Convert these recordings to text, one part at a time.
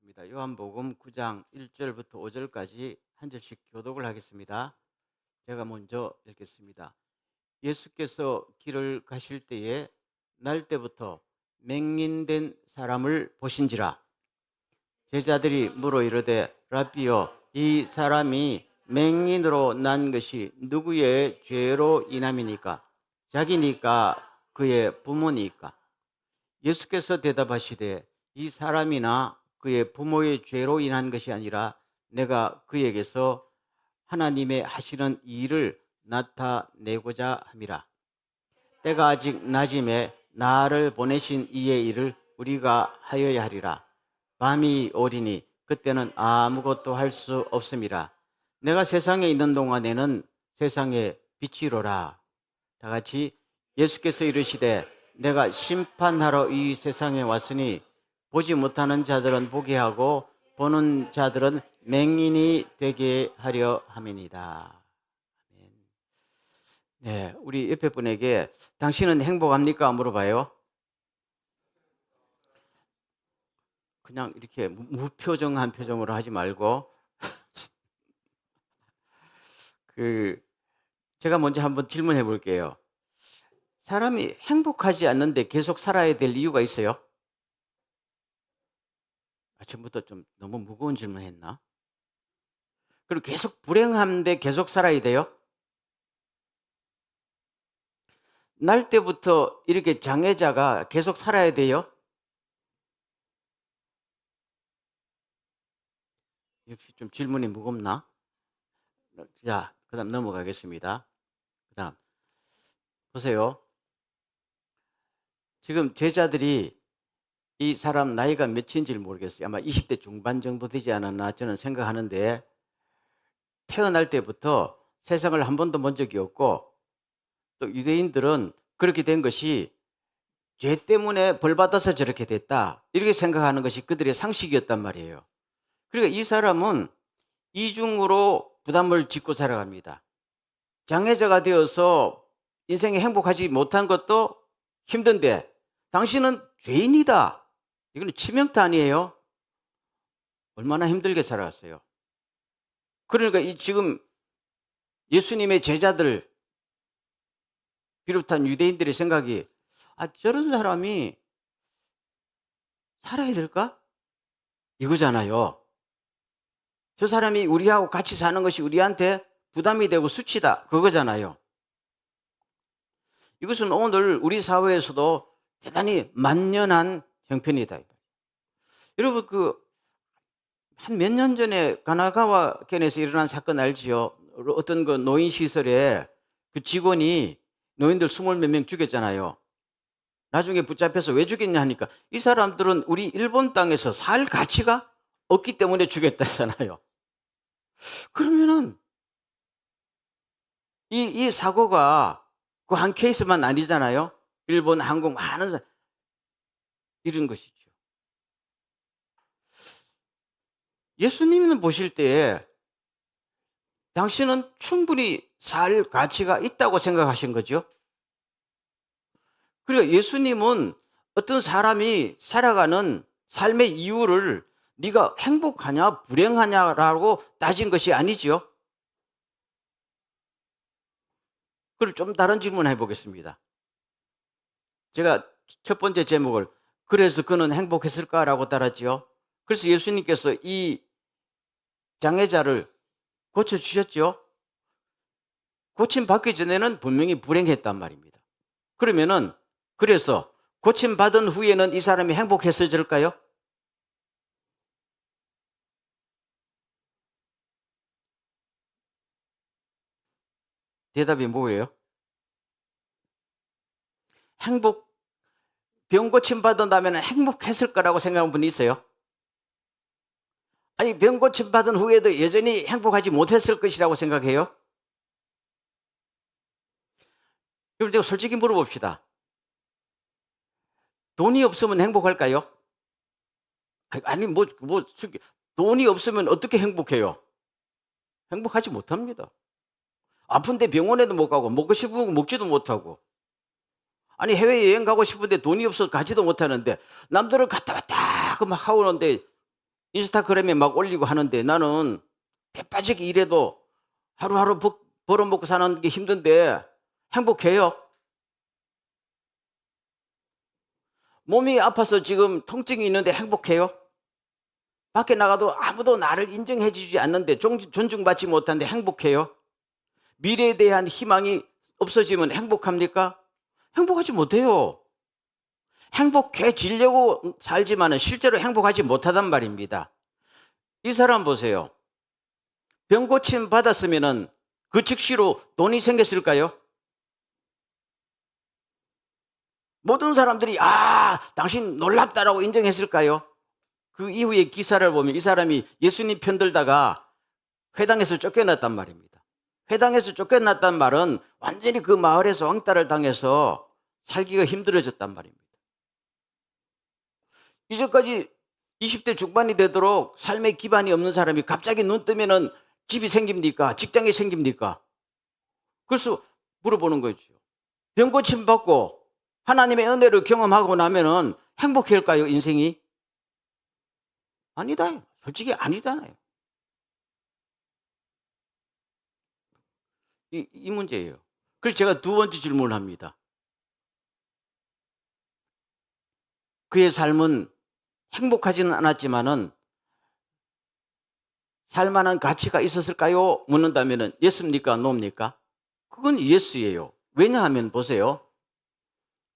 있습니다. 요한복음 9장 1절부터 5절까지 한 절씩 교독을 하겠습니다. 제가 먼저 읽겠습니다. 예수께서 길을 가실 때에 날 때부터 맹인된 사람을 보신지라. 제자들이 물어 이르되 라삐여, 이 사람이 맹인으로 난 것이 누구의 죄로 인함이니까? 자기니까 그의 부모니까? 예수께서 대답하시되 이 사람이나 그의 부모의 죄로 인한 것이 아니라 내가 그에게서 하나님의 하시는 일을 나타내고자 함이라. 때가 아직 낮음에 나를 보내신 이의 일을 우리가 하여야 하리라. 밤이 오리니 그때는 아무것도 할 수 없음이라. 내가 세상에 있는 동안에는 세상의 빛이로라. 다 같이 예수께서 이르시되 내가 심판하러 이 세상에 왔으니 보지 못하는 자들은 보게 하고 보는 자들은 맹인이 되게 하려 함이니이다. 네, 우리 옆에 분에게 당신은 행복합니까? 물어봐요. 그냥 이렇게 무표정한 표정으로 하지 말고 제가 먼저 한번 질문해 볼게요. 사람이 행복하지 않는데 계속 살아야 될 이유가 있어요? 아침부터 좀 너무 무거운 질문 했나? 그리고 계속 불행한데 계속 살아야 돼요? 날 때부터 이렇게 장애자가 계속 살아야 돼요? 역시 좀 질문이 무겁나? 자, 그 다음 넘어가겠습니다. 그 다음, 보세요. 지금 제자들이 이 사람 나이가 몇인지 모르겠어요. 아마 20대 중반 정도 되지 않았나 저는 생각하는데, 태어날 때부터 세상을 한 번도 본 적이 없고, 또 유대인들은 그렇게 된 것이 죄 때문에 벌 받아서 저렇게 됐다, 이렇게 생각하는 것이 그들의 상식이었단 말이에요. 그러니까 이 사람은 이중으로 부담을 짓고 살아갑니다. 장애자가 되어서 인생에 행복하지 못한 것도 힘든데 당신은 죄인이다, 이건 치명타 아니에요? 얼마나 힘들게 살아왔어요. 그러니까 지금 예수님의 제자들 비롯한 유대인들의 생각이, 저런 사람이 살아야 될까? 이거잖아요. 저 사람이 우리하고 같이 사는 것이 우리한테 부담이 되고 수치다, 그거잖아요. 이것은 오늘 우리 사회에서도 대단히 만연한 형편이다. 여러분, 한 몇 년 전에 가나가와 켄에서 일어난 사건 알지요? 어떤 그 노인 시설에 그 직원이 노인들 20 몇 명 죽였잖아요. 나중에 붙잡혀서 왜 죽였냐 하니까 이 사람들은 우리 일본 땅에서 살 가치가 없기 때문에 죽였다잖아요. 그러면은 이 사고가 그 한 케이스만 아니잖아요. 일본 한국 많은 이런 것이죠. 예수님은 보실 때 당신은 충분히 살 가치가 있다고 생각하신 거죠. 그러니까 예수님은 어떤 사람이 살아가는 삶의 이유를 네가 행복하냐 불행하냐라고 따진 것이 아니지요. 그걸 좀 다른 질문 해보겠습니다. 제가 첫 번째 제목을 그래서 그는 행복했을까라고 달았지요. 그래서 예수님께서 이 장애자를 고쳐주셨죠. 고침받기 전에는 분명히 불행했단 말입니다. 그러면은 그래서 고침받은 후에는 이 사람이 행복했을까요? 대답이 뭐예요? 행복, 병 고침받은 다음에 행복했을 거라고 생각하는 분이 있어요? 아니, 병 고침받은 후에도 여전히 행복하지 못했을 것이라고 생각해요? 그럼 제가 솔직히 물어봅시다. 돈이 없으면 행복할까요? 아니, 돈이 없으면 어떻게 행복해요? 행복하지 못합니다. 아픈데 병원에도 못 가고, 먹고 싶은 거 먹지도 못하고. 아니, 해외여행 가고 싶은데 돈이 없어서 가지도 못하는데, 남들은 갔다 왔다 그 막 하고 오는데 인스타그램에 막 올리고 하는데 나는 배 빠지게 일해도 하루하루 벌어먹고 사는 게 힘든데 행복해요? 몸이 아파서 지금 통증이 있는데 행복해요? 밖에 나가도 아무도 나를 인정해 주지 않는데 존중받지 못하는데 행복해요? 미래에 대한 희망이 없어지면 행복합니까? 행복하지 못해요. 행복해지려고 살지만 실제로 행복하지 못하단 말입니다. 이 사람 보세요. 병 고침 받았으면 그 즉시로 돈이 생겼을까요? 모든 사람들이 당신 놀랍다라고 인정했을까요? 그 이후에 기사를 보면 이 사람이 예수님 편들다가 회당에서 쫓겨났단 말입니다. 회당에서 쫓겨났단 말은 완전히 그 마을에서 왕따를 당해서 살기가 힘들어졌단 말입니다. 이제까지 20대 중반이 되도록 삶의 기반이 없는 사람이 갑자기 눈 뜨면은 집이 생깁니까? 직장이 생깁니까? 그래서 물어보는 거죠. 병 고침 받고 하나님의 은혜를 경험하고 나면은 행복할까요, 인생이? 아니다. 솔직히 아니잖아요. 이 문제예요. 그래서 제가 두 번째 질문을 합니다. 그의 삶은 행복하지는 않았지만은 살만한 가치가 있었을까요? 묻는다면은 예스입니까? 노입니까? 그건 예스예요. 왜냐하면 보세요.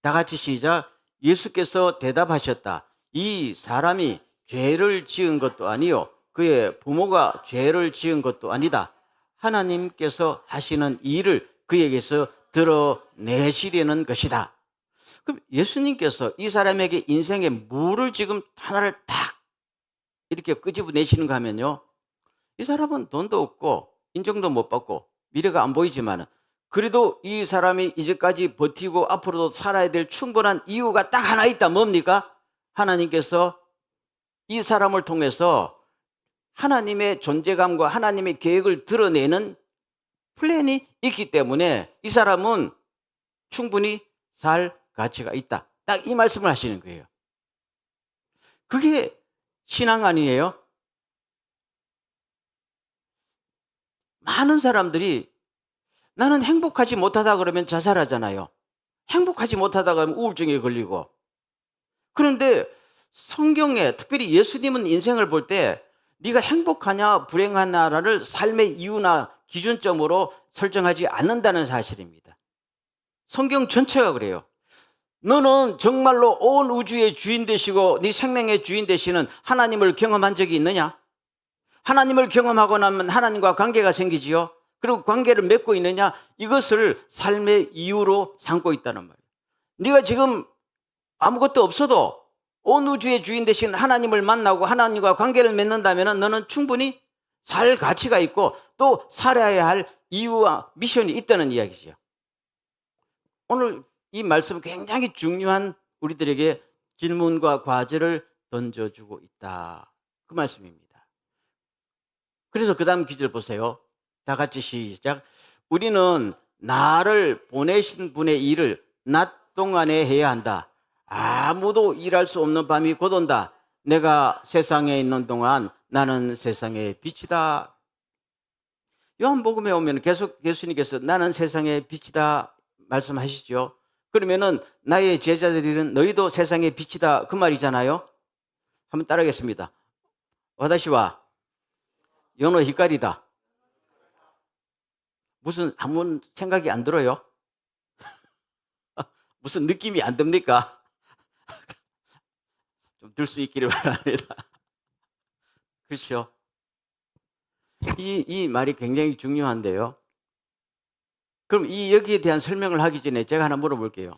다 같이 시작. 예수께서 대답하셨다. 이 사람이 죄를 지은 것도 아니요. 그의 부모가 죄를 지은 것도 아니다. 하나님께서 하시는 일을 그에게서 드러내시려는 것이다. 그럼 예수님께서 이 사람에게 인생의 뭐를 지금 하나를 탁 이렇게 끄집어내시는가 하면요. 이 사람은 돈도 없고 인정도 못 받고 미래가 안 보이지만 그래도 이 사람이 이제까지 버티고 앞으로도 살아야 될 충분한 이유가 딱 하나 있다. 뭡니까? 하나님께서 이 사람을 통해서 하나님의 존재감과 하나님의 계획을 드러내는 플랜이 있기 때문에 이 사람은 충분히 살 가치가 있다. 딱 이 말씀을 하시는 거예요. 그게 신앙 아니에요? 많은 사람들이 나는 행복하지 못하다 그러면 자살하잖아요. 행복하지 못하다 그러면 우울증에 걸리고. 그런데 성경에 특별히 예수님은 인생을 볼 때 네가 행복하냐 불행하냐를 삶의 이유나 기준점으로 설정하지 않는다는 사실입니다. 성경 전체가 그래요. 너는 정말로 온 우주의 주인 되시고 네 생명의 주인 되시는 하나님을 경험한 적이 있느냐? 하나님을 경험하고 나면 하나님과 관계가 생기지요. 그리고 관계를 맺고 있느냐? 이것을 삶의 이유로 삼고 있다는 말이에요. 네가 지금 아무것도 없어도 온 우주의 주인 되신 하나님을 만나고 하나님과 관계를 맺는다면 너는 충분히 살 가치가 있고 또 살아야 할 이유와 미션이 있다는 이야기죠. 오늘 이 말씀은 굉장히 중요한 우리들에게 질문과 과제를 던져주고 있다. 그 말씀입니다. 그래서 그 다음 기절 보세요. 다 같이 시작. 우리는 나를 보내신 분의 일을 낮 동안에 해야 한다. 아무도 일할 수 없는 밤이 곧 온다. 내가 세상에 있는 동안 나는 세상의 빛이다. 요한복음에 오면 계속 예수님께서 나는 세상의 빛이다 말씀하시죠. 그러면은 나의 제자들은 너희도 세상의 빛이다 그 말이잖아요. 한번 따라하겠습니다. 와다시와 요노 히카리다. 무슨 아무 생각이 안 들어요? 무슨 느낌이 안 듭니까? 좀 들 수 있기를 바랍니다. 그렇죠? 이 말이 굉장히 중요한데요. 그럼 여기에 대한 설명을 하기 전에 제가 하나 물어볼게요.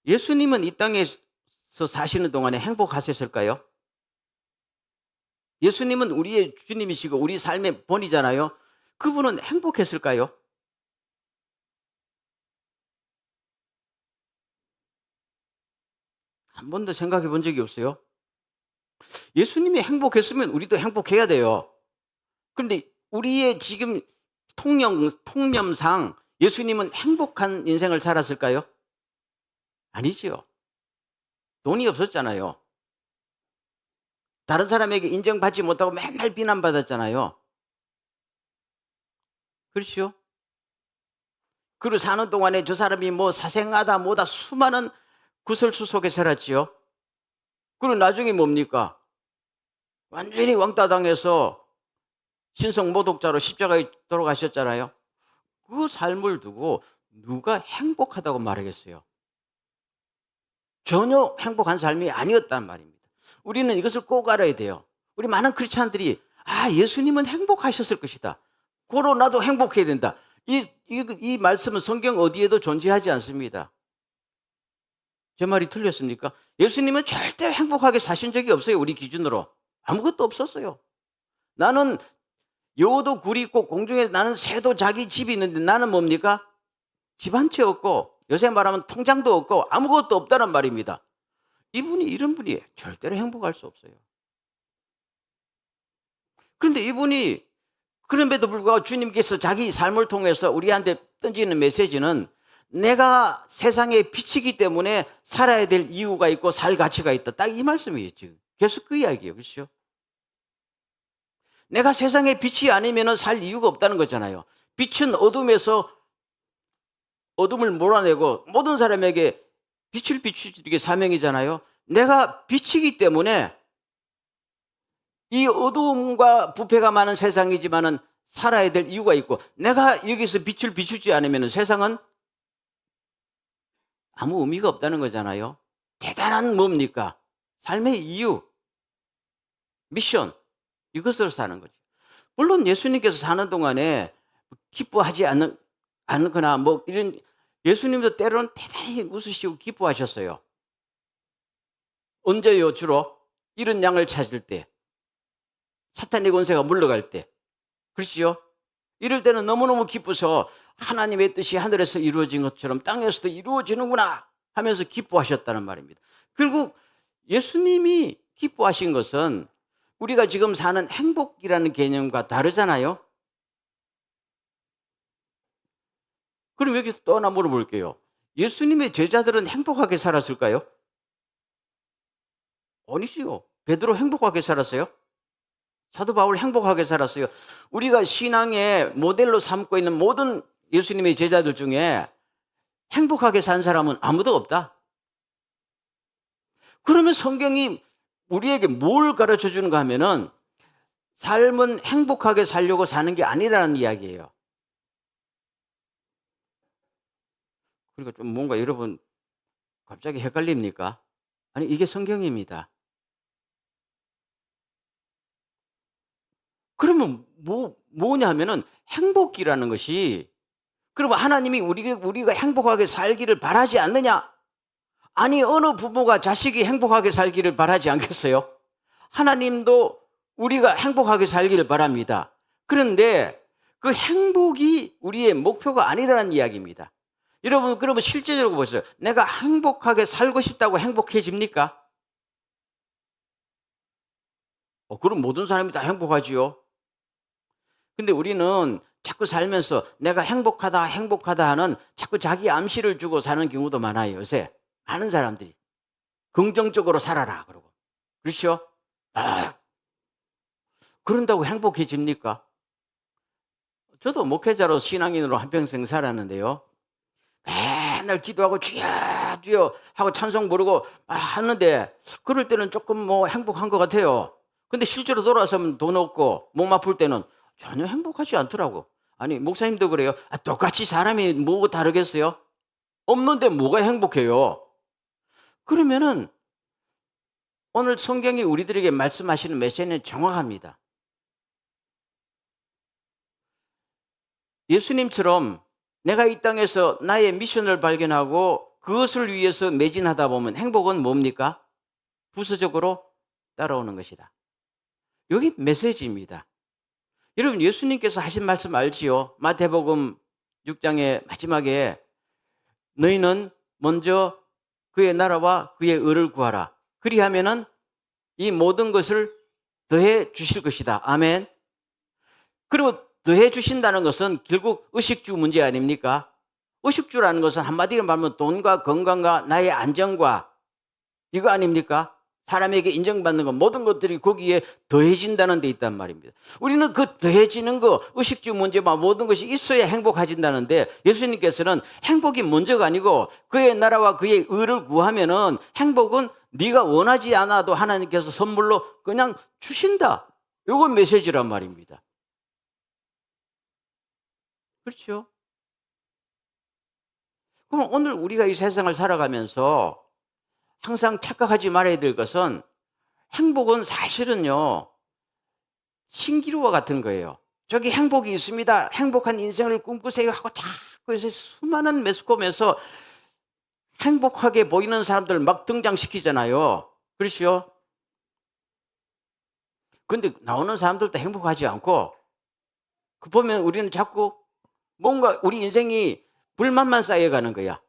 예수님은 이 땅에서 사시는 동안에 행복하셨을까요? 예수님은 우리의 주님이시고 우리 삶의 본이잖아요. 그분은 행복했을까요? 한 번도 생각해 본 적이 없어요. 예수님이 행복했으면 우리도 행복해야 돼요. 그런데 우리의 지금 통념상 예수님은 행복한 인생을 살았을까요? 아니지요. 돈이 없었잖아요. 다른 사람에게 인정받지 못하고 맨날 비난받았잖아요. 그렇죠? 그리고 사는 동안에 저 사람이 뭐 사생하다 뭐다 수많은 구설수 속에 살았지요. 그리고 나중에 뭡니까? 완전히 왕따 당해서 신성 모독자로 십자가에 돌아가셨잖아요. 그 삶을 두고 누가 행복하다고 말하겠어요? 전혀 행복한 삶이 아니었단 말입니다. 우리는 이것을 꼭 알아야 돼요. 우리 많은 크리스찬들이 예수님은 행복하셨을 것이다. 고로 나도 행복해야 된다. 이 말씀은 성경 어디에도 존재하지 않습니다. 제 말이 틀렸습니까? 예수님은 절대 행복하게 사신 적이 없어요. 우리 기준으로. 아무것도 없었어요. 나는 여우도 굴이 있고 공중에 나는 새도 자기 집이 있는데 나는 뭡니까? 집 한 채 없고 요새 말하면 통장도 없고 아무것도 없다는 말입니다. 이런 분이 절대로 행복할 수 없어요. 그런데 이분이 그럼에도 불구하고 주님께서 자기 삶을 통해서 우리한테 던지는 메시지는 내가 세상의 빛이기 때문에 살아야 될 이유가 있고 살 가치가 있다. 딱 이 말씀이에요, 지금. 계속 그 이야기예요. 그렇죠? 내가 세상의 빛이 아니면 살 이유가 없다는 거잖아요. 빛은 어둠에서 어둠을 몰아내고 모든 사람에게 빛을 비추는 게 사명이잖아요. 내가 빛이기 때문에 이 어두움과 부패가 많은 세상이지만은 살아야 될 이유가 있고 내가 여기서 빛을 비추지 않으면 세상은 아무 의미가 없다는 거잖아요. 대단한 뭡니까? 삶의 이유, 미션, 이것을 사는 거죠. 물론 예수님께서 사는 동안에 기뻐하지 않거나 뭐 이런 예수님도 때로는 대단히 웃으시고 기뻐하셨어요. 언제요? 주로 이런 양을 찾을 때, 사탄의 권세가 물러갈 때, 그렇지요? 이럴 때는 너무너무 기뻐서 하나님의 뜻이 하늘에서 이루어진 것처럼 땅에서도 이루어지는구나 하면서 기뻐하셨다는 말입니다. 결국 예수님이 기뻐하신 것은 우리가 지금 사는 행복이라는 개념과 다르잖아요. 그럼 여기서 또 하나 물어볼게요. 예수님의 제자들은 행복하게 살았을까요? 아니지요. 베드로 행복하게 살았어요? 사도 바울 행복하게 살았어요. 우리가 신앙의 모델로 삼고 있는 모든 예수님의 제자들 중에 행복하게 산 사람은 아무도 없다. 그러면 성경이 우리에게 뭘 가르쳐 주는가 하면은 삶은 행복하게 살려고 사는 게 아니라는 이야기예요. 그러니까 좀 뭔가 여러분 갑자기 헷갈립니까? 아니 이게 성경입니다. 그러면 뭐냐면은 행복이라는 것이 그러면 하나님이 우리가 행복하게 살기를 바라지 않느냐? 아니 어느 부모가 자식이 행복하게 살기를 바라지 않겠어요? 하나님도 우리가 행복하게 살기를 바랍니다. 그런데 그 행복이 우리의 목표가 아니라는 이야기입니다. 여러분 그러면 실제적으로 보세요. 내가 행복하게 살고 싶다고 행복해집니까? 그럼 모든 사람이 다 행복하지요. 근데 우리는 자꾸 살면서 내가 행복하다 하는 자꾸 자기 암시를 주고 사는 경우도 많아요. 요새 많은 사람들이 긍정적으로 살아라 그러고 그렇죠? 그런다고 행복해집니까? 저도 목회자로 신앙인으로 한평생 살았는데요. 맨날 기도하고 주여 주여 하고 찬송 부르고 하는데 그럴 때는 조금 뭐 행복한 것 같아요. 근데 실제로 돌아서면 돈 없고 목 아플 때는 전혀 행복하지 않더라고. 아니 목사님도 그래요. 똑같이 사람이 뭐가 다르겠어요? 없는데 뭐가 행복해요? 그러면은 오늘 성경이 우리들에게 말씀하시는 메시지는 정확합니다. 예수님처럼 내가 이 땅에서 나의 미션을 발견하고 그것을 위해서 매진하다 보면 행복은 뭡니까? 부수적으로 따라오는 것이다. 여기 메시지입니다. 여러분 예수님께서 하신 말씀 알지요? 마태복음 6장의 마지막에 너희는 먼저 그의 나라와 그의 의를 구하라. 그리하면은 이 모든 것을 더해 주실 것이다. 아멘. 그리고 더해 주신다는 것은 결국 의식주 문제 아닙니까? 의식주라는 것은 한마디로 말하면 돈과 건강과 나의 안정과 이거 아닙니까? 사람에게 인정받는 것, 모든 것들이 거기에 더해진다는 데 있단 말입니다. 우리는 그 더해지는 거, 의식주 문제와 모든 것이 있어야 행복해진다는데, 예수님께서는 행복이 먼저가 아니고 그의 나라와 그의 의를 구하면은 행복은 네가 원하지 않아도 하나님께서 선물로 그냥 주신다. 이건 메시지란 말입니다. 그렇죠? 그럼 오늘 우리가 이 세상을 살아가면서 항상 착각하지 말아야 될 것은, 행복은 사실은요, 신기루와 같은 거예요. 저기 행복이 있습니다. 행복한 인생을 꿈꾸세요 하고 자꾸 요새 수많은 매스컴에서 행복하게 보이는 사람들 막 등장시키잖아요. 그렇죠? 근데 나오는 사람들도 행복하지 않고, 그 보면 우리는 자꾸 뭔가 우리 인생이 불만만 쌓여가는 거야.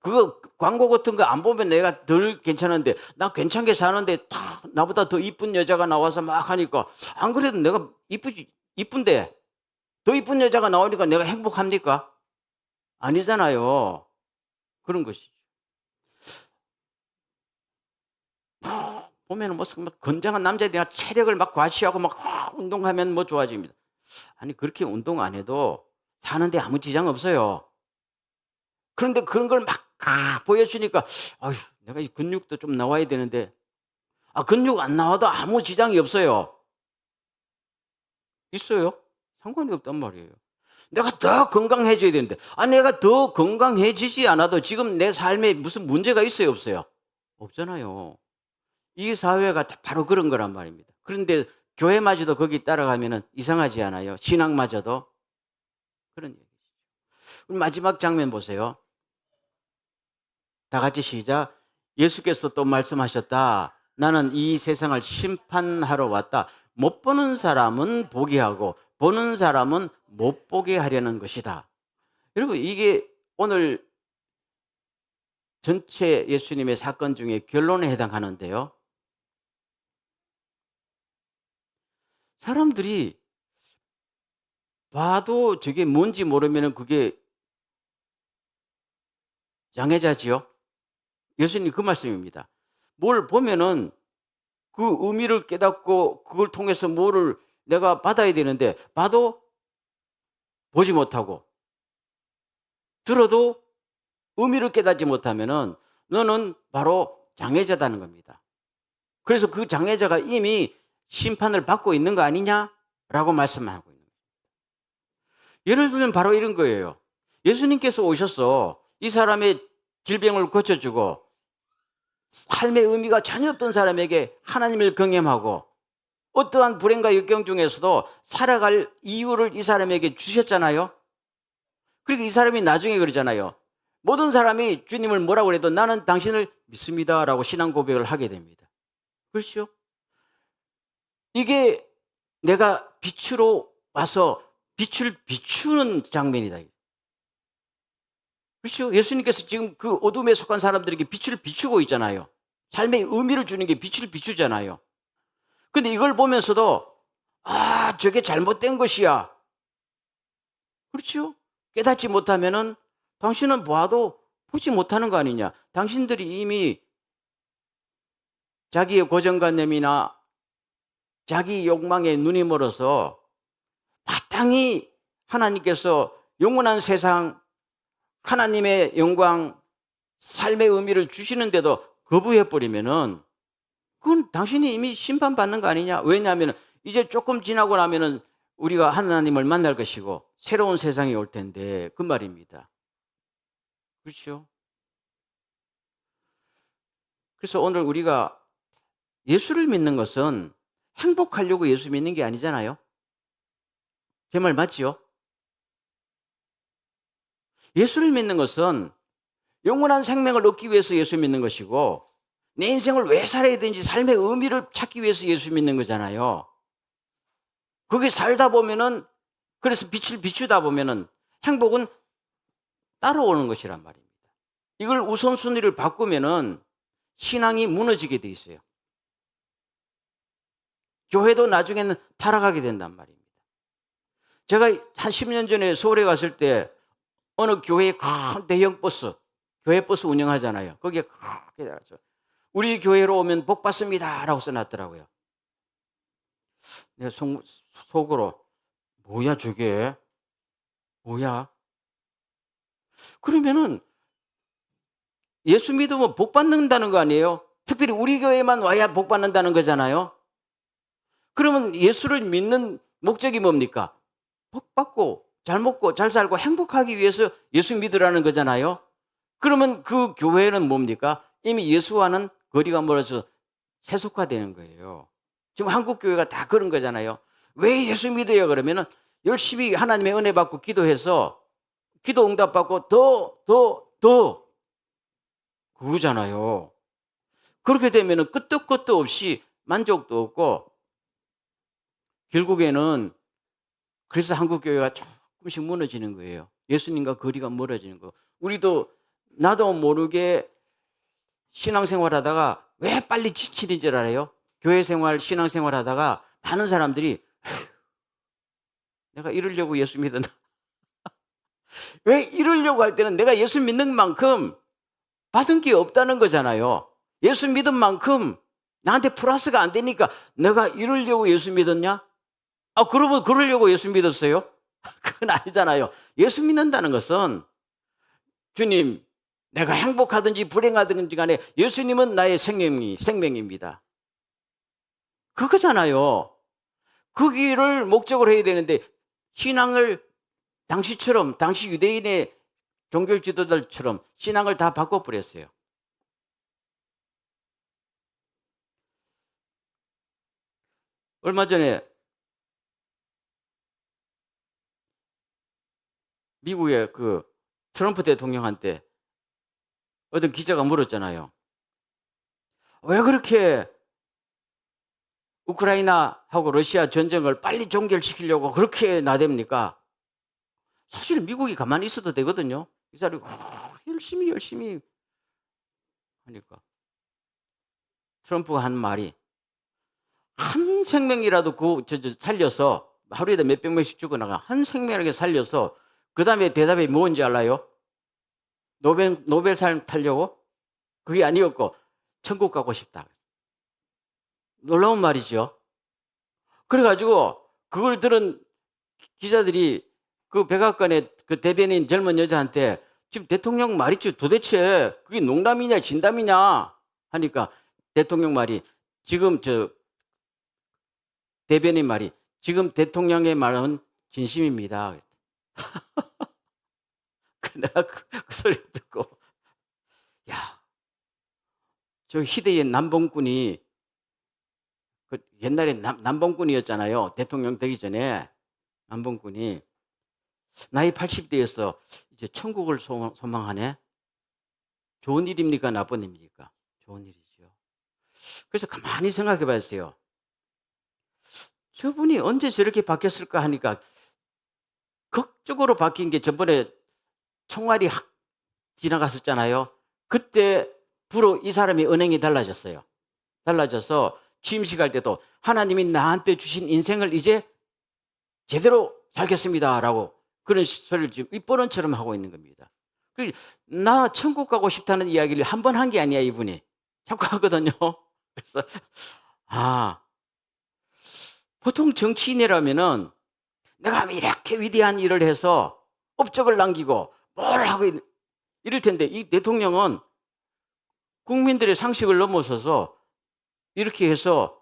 그거 광고 같은 거 안 보면 내가 덜 괜찮은데, 나 괜찮게 사는데 다 나보다 더 이쁜 여자가 나와서 막 하니까, 안 그래도 내가 이쁜데 더 이쁜 여자가 나오니까 내가 행복합니까? 아니잖아요. 그런 것이죠. 보면은 막 건장한 남자들이 체력을 막 과시하고 막 운동하면 뭐 좋아집니다. 아니, 그렇게 운동 안 해도 사는데 아무 지장 없어요. 그런데 그런 걸 막 보여주니까, 아휴, 내가 이 근육도 좀 나와야 되는데, 근육 안 나와도 아무 지장이 없어요. 있어요? 상관이 없단 말이에요. 내가 더 건강해져야 되는데, 내가 더 건강해지지 않아도 지금 내 삶에 무슨 문제가 있어요, 없어요? 없잖아요. 이 사회가 바로 그런 거란 말입니다. 그런데 교회마저도 거기 따라가면은 이상하지 않아요? 신앙마저도? 그런 얘기죠. 마지막 장면 보세요. 다 같이 시작. 예수께서 또 말씀하셨다. 나는 이 세상을 심판하러 왔다. 못 보는 사람은 보게 하고 보는 사람은 못 보게 하려는 것이다. 여러분, 이게 오늘 전체 예수님의 사건 중에 결론에 해당하는데요. 사람들이 봐도 저게 뭔지 모르면 그게 장애자지요. 예수님 그 말씀입니다. 뭘 보면은 그 의미를 깨닫고 그걸 통해서 뭐를 내가 받아야 되는데, 봐도 보지 못하고 들어도 의미를 깨닫지 못하면은 너는 바로 장애자다는 겁니다. 그래서 그 장애자가 이미 심판을 받고 있는 거 아니냐라고 말씀하고 있는 거예요. 예를 들면 바로 이런 거예요. 예수님께서 오셔서 이 사람의 질병을 고쳐주고 삶의 의미가 전혀 없던 사람에게 하나님을 경험하고 어떠한 불행과 역경 중에서도 살아갈 이유를 이 사람에게 주셨잖아요. 그리고 이 사람이 나중에 그러잖아요. 모든 사람이 주님을 뭐라고 해도 나는 당신을 믿습니다라고 신앙 고백을 하게 됩니다. 그렇죠? 이게 내가 빛으로 와서 빛을 비추는 장면이다. 그렇죠? 예수님께서 지금 그 어둠에 속한 사람들에게 빛을 비추고 있잖아요. 삶의 의미를 주는 게 빛을 비추잖아요. 근데 이걸 보면서도 저게 잘못된 것이야. 그렇죠? 깨닫지 못하면은 당신은 봐도 보지 못하는 거 아니냐. 당신들이 이미 자기의 고정관념이나 자기 욕망에 눈이 멀어서 마땅히 하나님께서 영원한 세상, 하나님의 영광, 삶의 의미를 주시는데도 거부해버리면은 그건 당신이 이미 심판받는 거 아니냐. 왜냐하면 이제 조금 지나고 나면은 우리가 하나님을 만날 것이고 새로운 세상이 올 텐데, 그 말입니다. 그렇죠? 그래서 오늘 우리가 예수를 믿는 것은 행복하려고 예수 믿는 게 아니잖아요. 제 말 맞지요? 예수를 믿는 것은 영원한 생명을 얻기 위해서 예수 믿는 것이고, 내 인생을 왜 살아야 되는지 삶의 의미를 찾기 위해서 예수 믿는 거잖아요. 그게 살다 보면은, 그래서 빛을 비추다 보면은 행복은 따라오는 것이란 말입니다. 이걸 우선순위를 바꾸면은 신앙이 무너지게 돼 있어요. 교회도 나중에는 타락하게 된단 말입니다. 제가 한 10년 전에 서울에 갔을 때 어느 교회에 큰 대형 버스, 교회 버스 운영하잖아요. 거기에 크게 달았어요. 우리 교회로 오면 복 받습니다라고 써놨더라고요. 내가 속으로 뭐야 저게? 뭐야? 그러면은 예수 믿으면 복 받는다는 거 아니에요? 특별히 우리 교회만 와야 복 받는다는 거잖아요. 그러면 예수를 믿는 목적이 뭡니까? 복 받고 잘 먹고 잘 살고 행복하기 위해서 예수 믿으라는 거잖아요. 그러면 그 교회는 뭡니까? 이미 예수와는 거리가 멀어서 세속화되는 거예요. 지금 한국 교회가 다 그런 거잖아요. 왜 예수 믿어요? 그러면은 열심히 하나님의 은혜 받고 기도해서 기도 응답 받고 더 그거잖아요. 그렇게 되면은 끝도 끝도 없이 만족도 없고 결국에는 그래서 한국 교회가 조금씩 무너지는 거예요. 예수님과 거리가 멀어지는 거. 우리도 나도 모르게 신앙생활 하다가 왜 빨리 지치는 줄 알아요? 교회 생활, 신앙생활 하다가 많은 사람들이 내가 이러려고 예수 믿었나? 왜 이러려고 할 때는 내가 예수 믿는 만큼 받은 게 없다는 거잖아요. 예수 믿은 만큼 나한테 플러스가 안 되니까 내가 이러려고 예수 믿었냐? 그러면 그러려고 예수 믿었어요? 그건 아니잖아요. 예수 믿는다는 것은 주님, 내가 행복하든지 불행하든지 간에 예수님은 나의 생명입니다. 그거잖아요. 그 길을 목적으로 해야 되는데 신앙을 당시처럼 당시 유대인의 종교 지도자들처럼 신앙을 다 바꿔버렸어요. 얼마 전에 미국의 그 트럼프 대통령한테 어떤 기자가 물었잖아요. 왜 그렇게 우크라이나하고 러시아 전쟁을 빨리 종결시키려고 그렇게 나댑니까? 사실 미국이 가만히 있어도 되거든요. 이 사람이 열심히 하니까 트럼프가 한 말이 한 생명이라도 살려서 하루에도 몇백 명씩 죽어나가 한 생명에게 살려서 그 다음에 대답이 뭔지 알아요? 노벨상 타려고? 그게 아니었고 천국 가고 싶다. 놀라운 말이죠. 그래가지고 그걸 들은 기자들이 그 백악관의 그 대변인 젊은 여자한테 지금 대통령 말이 도대체 그게 농담이냐 진담이냐 하니까 대통령 말이 지금 대변인 말이 지금 대통령의 말은 진심입니다. 내가 그 소리 듣고 야, 저 희대의 남봉꾼이 그 옛날에 남봉꾼이었잖아요. 대통령 되기 전에 남봉꾼이 나이 80대에서 이제 천국을 소망하네. 좋은 일입니까? 나쁜 일입니까? 좋은 일이죠. 그래서 가만히 생각해 봤어요. 저분이 언제 저렇게 바뀌었을까 하니까 극적으로 바뀐 게 저번에 총알이 확 지나갔었잖아요. 그때부로 이 사람의 은행이 달라졌어요. 달라져서 취임식 할 때도 하나님이 나한테 주신 인생을 이제 제대로 살겠습니다라고 그런 소리를 지금 입버릇처럼 하고 있는 겁니다. 나 천국 가고 싶다는 이야기를 한 번 한 게 아니야 이분이. 자꾸 하거든요. 그래서 보통 정치인이라면은 내가 이렇게 위대한 일을 해서 업적을 남기고 뭘 하고 이럴 텐데 이 대통령은 국민들의 상식을 넘어서서 이렇게 해서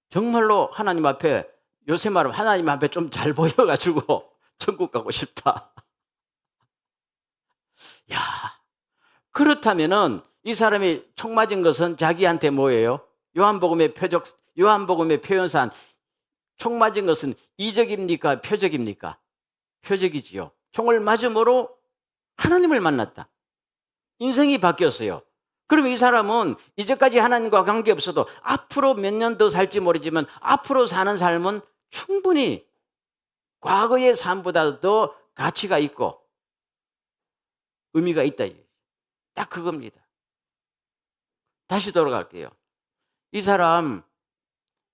정말로 하나님 앞에 요새 말하면 하나님 앞에 좀 잘 보여가지고 천국 가고 싶다. 야, 그렇다면은 이 사람이 총 맞은 것은 자기한테 뭐예요? 요한복음의 표현상 총 맞은 것은 이적입니까? 표적입니까? 표적이지요. 총을 맞음으로 하나님을 만났다. 인생이 바뀌었어요. 그러면 이 사람은 이제까지 하나님과 관계없어도 앞으로 몇 년 더 살지 모르지만 앞으로 사는 삶은 충분히 과거의 삶보다 더 가치가 있고 의미가 있다. 딱 그겁니다. 다시 돌아갈게요. 이 사람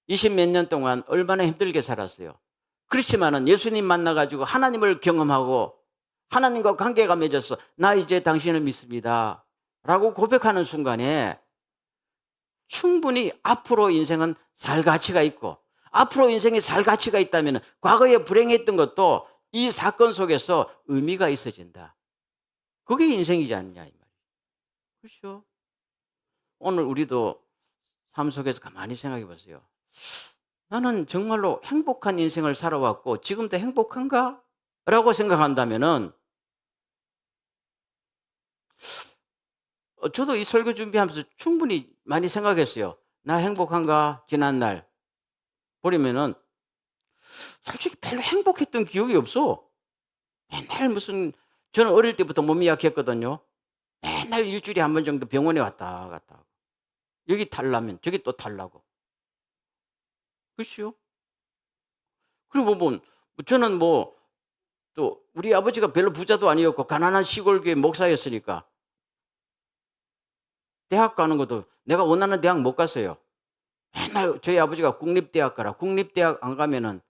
20 몇 년 동안 얼마나 힘들게 살았어요. 그렇지만은 예수님 만나가지고 하나님을 경험하고 하나님과 관계가 맺어서 나 이제 당신을 믿습니다 라고 고백하는 순간에 충분히 앞으로 인생은 살 가치가 있고, 앞으로 인생에 살 가치가 있다면 과거에 불행했던 것도 이 사건 속에서 의미가 있어진다. 그게 인생이지 않냐 이 말이에요. 그렇죠? 오늘 우리도 삶 속에서 가만히 생각해 보세요. 나는 정말로 행복한 인생을 살아왔고 지금도 행복한가? 라고 생각한다면은 저도 이 설교 준비하면서 충분히 많이 생각했어요. 나 행복한가? 지난날 보려면은 솔직히 별로 행복했던 기억이 없어. 맨날 무슨 저는 어릴 때부터 몸이 약했거든요. 맨날 일주일에 한 번 정도 병원에 왔다 갔다 하고 여기 탈라면 저기 또 탈라고. 그렇죠? 그리고 뭐 저는 뭐 또 우리 아버지가 별로 부자도 아니었고 가난한 시골 교회 목사였으니까 대학 가는 것도 내가 원하는 대학 못 갔어요. 맨날 저희 아버지가 국립대학 가라. 국립대학 안 가면은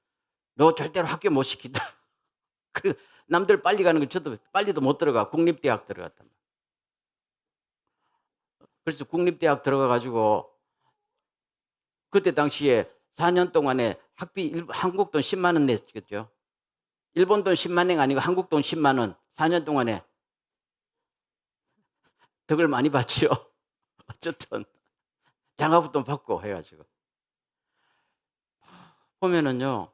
너 절대로 학교 못 시킨다. 그래서 남들 빨리 가는 거 저도 빨리도 못 들어가. 국립대학 들어갔단 말이에요. 그래서 국립대학 들어가 가지고 그때 당시에 4년 동안에 학비 한국 돈 10만 원 냈겠죠. 일본 돈 10만 원 아니고 한국 돈 10만 원. 4년 동안에 덕을 많이 봤죠. 어쨌든 장학금 받고 해 가지고. 보면은요.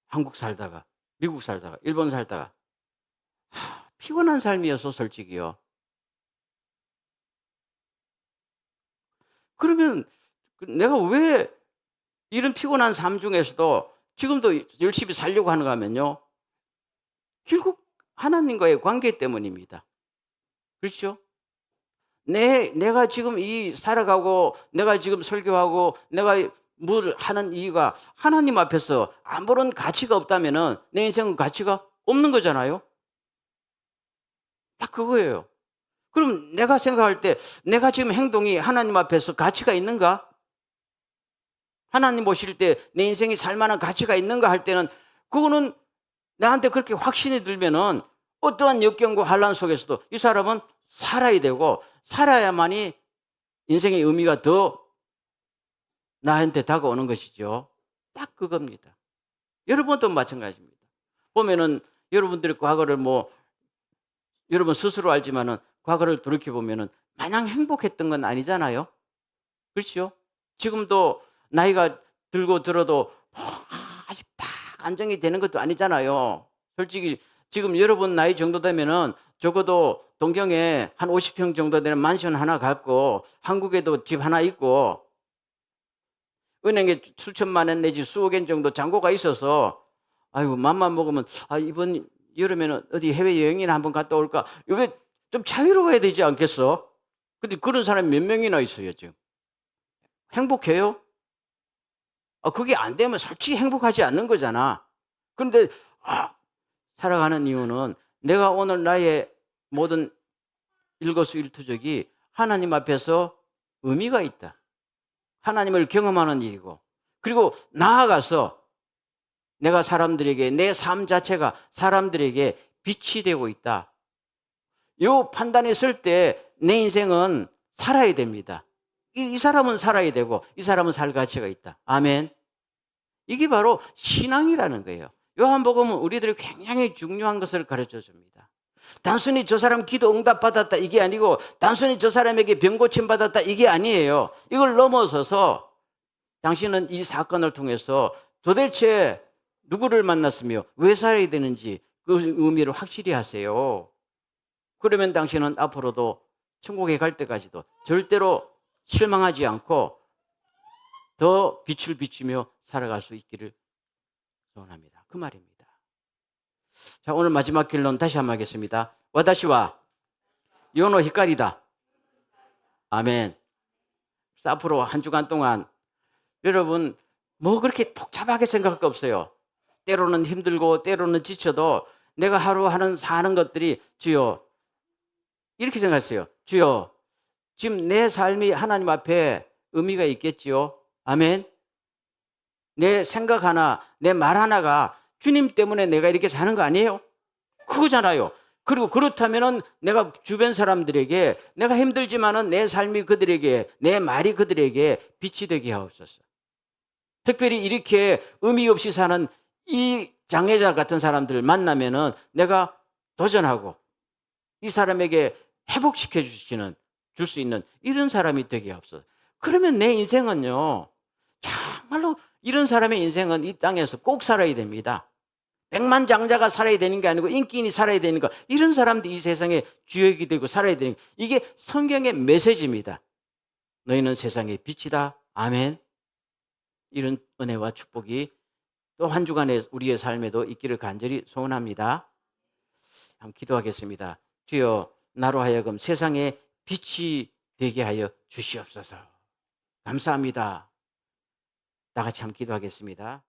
한국 살다가 미국 살다가 일본 살다가 피곤한 삶이어서 솔직히요. 그러면 내가 왜 이런 피곤한 삶 중에서도 지금도 열심히 살려고 하는가 하면요. 결국 하나님과의 관계 때문입니다. 그렇죠? 내가 지금 이 살아가고 내가 지금 설교하고 내가 뭘 하는 이유가 하나님 앞에서 아무런 가치가 없다면은 내 인생은 가치가 없는 거잖아요. 딱 그거예요. 그럼 내가 생각할 때 내가 지금 행동이 하나님 앞에서 가치가 있는가? 하나님 보실 때 내 인생이 살 만한 가치가 있는가 할 때는 그거는 나한테 그렇게 확신이 들면은 어떠한 역경과 환란 속에서도 이 사람은 살아야 되고 살아야만이 인생의 의미가 더 나한테 다가오는 것이죠. 딱 그겁니다. 여러분도 마찬가지입니다. 보면은 여러분들이 과거를 여러분 스스로 알지만은 과거를 돌이켜 보면은 마냥 행복했던 건 아니잖아요. 그렇죠? 지금도 나이가 들고 들어도 아직 딱 안정이 되는 것도 아니잖아요. 솔직히 지금 여러분 나이 정도 되면은 적어도 동경에 한 50평 정도 되는 만션 하나 갖고 한국에도 집 하나 있고 은행에 수천만 원 내지 수억 원 정도 잔고가 있어서 아이고 맘만 먹으면 이번 여름에는 어디 해외여행이나 한번 갔다 올까? 이게 좀 자유로워야 되지 않겠어? 근데 그런 사람이 몇 명이나 있어요 지금. 행복해요? 그게 안 되면 솔직히 행복하지 않는 거잖아. 그런데 살아가는 이유는 내가 오늘 나의 모든 일거수일투족이 하나님 앞에서 의미가 있다. 하나님을 경험하는 일이고 그리고 나아가서 내가 사람들에게 내 삶 자체가 사람들에게 빛이 되고 있다. 이 판단이 있을 때 내 인생은 살아야 됩니다. 이 사람은 살아야 되고 이 사람은 살 가치가 있다. 아멘. 이게 바로 신앙이라는 거예요. 요한복음은 우리들이 굉장히 중요한 것을 가르쳐 줍니다. 단순히 저 사람 기도 응답받았다 이게 아니고 단순히 저 사람에게 병 고침 받았다 이게 아니에요. 이걸 넘어서서 당신은 이 사건을 통해서 도대체 누구를 만났으며 왜 살아야 되는지 그 의미를 확실히 하세요. 그러면 당신은 앞으로도 천국에 갈 때까지도 절대로 실망하지 않고 더 빛을 비추며 살아갈 수 있기를 소원합니다. 그 말입니다. 자, 오늘 마지막 결론 다시 한번 하겠습니다. 와다시와 요노 히카리다. 아멘. 그래서 앞으로 한 주간 동안 여러분 뭐 그렇게 복잡하게 생각할 거 없어요. 때로는 힘들고 때로는 지쳐도 내가 하루 사는 것들이 주여 이렇게 생각했어요. 주여 지금 내 삶이 하나님 앞에 의미가 있겠지요. 아멘. 내 생각 하나, 내 말 하나가 주님 때문에 내가 이렇게 사는 거 아니에요? 그거잖아요. 그리고 그렇다면은 내가 주변 사람들에게 내가 힘들지만은 내 삶이 그들에게, 내 말이 그들에게 빛이 되게 하옵소서. 특별히 이렇게 의미 없이 사는 이 장애자 같은 사람들을 만나면은 내가 도전하고 이 사람에게 회복시켜 주시는, 줄 수 있는 이런 사람이 되게 하옵소서. 그러면 내 인생은요, 정말로 이런 사람의 인생은 이 땅에서 꼭 살아야 됩니다. 백만장자가 살아야 되는 게 아니고 인기인이 살아야 되는 거, 이런 사람들이 이 세상에 주역이 되고 살아야 되는 거. 이게 성경의 메시지입니다. 너희는 세상의 빛이다. 아멘. 이런 은혜와 축복이 또 한 주간의 우리의 삶에도 있기를 간절히 소원합니다. 한번 기도하겠습니다. 주여, 나로 하여금 세상의 빛이 되게 하여 주시옵소서. 감사합니다. 다 같이 한번 기도하겠습니다.